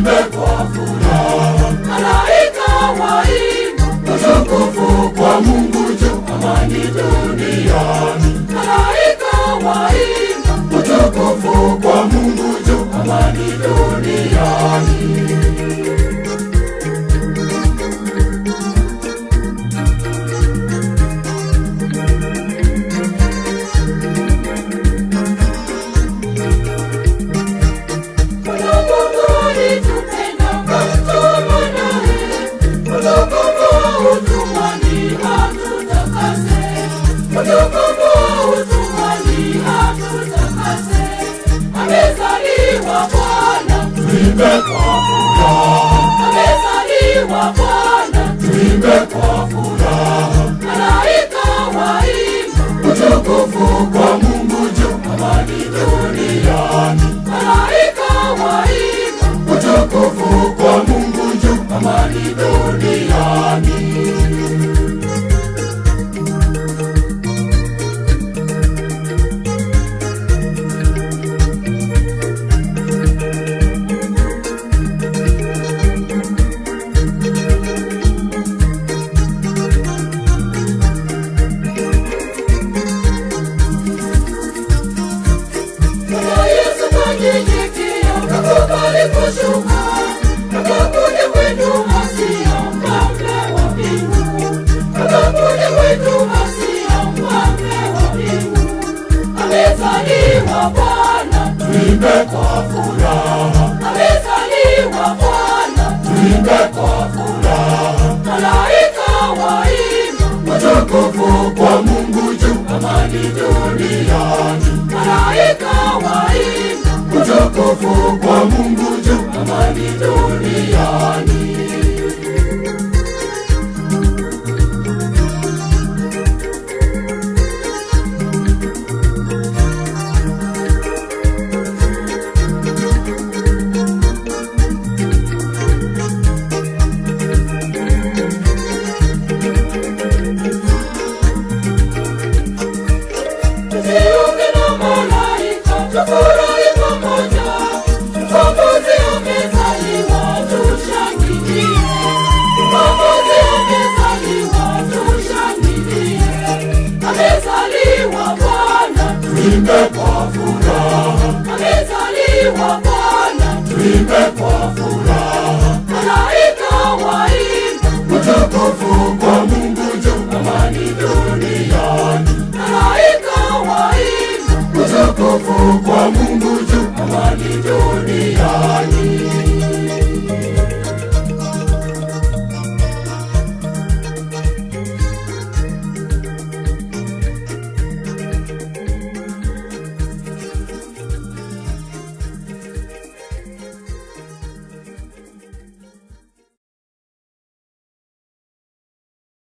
tuimbe kwa furaha. Malaika waimba utukufu kwa Mungu juu, amani duniani. Malaika waimba utukufu kwa Mungu juu, amani duniani. Amezaliwa Bwana, tuimbe kwa furaha. Amezaliwa Bwana, tuimbe kwa furaha. Malaika waimba utukufu kwa Mungu juu, amani duniani. Malaika waimba utukufu kwa Mungu juu, amani duniani. Kushuka akakuja kwetu Masia, mfalme wa mbingu. Akakuja kwetu Masia, mfalme wa mbingu. Amezaliwa Bwana, tuimbe kwa furaha. Amezaliwa Bwana, tuimbe kwa furaha. Malaika waimba utukufu kwa Mungu juu, amani duniani. Malaika waimba utukufu kwa Mungu juu, amani duniani. Tujiunge na malaika, tufurahi pamoja. Mkombozi amezaliwa, tushangilie. Mkombozi amezaliwa, tushangilie. Amezaliwa Bwana, tuimbe kwa furaha. Amezaliwa Bwana, tuimbe kwa furaha. Malaika waimba utukufu kwa Mungu juu, amani duniani. Malaika waimba utukufu kwa Mungu juu, amani duniani.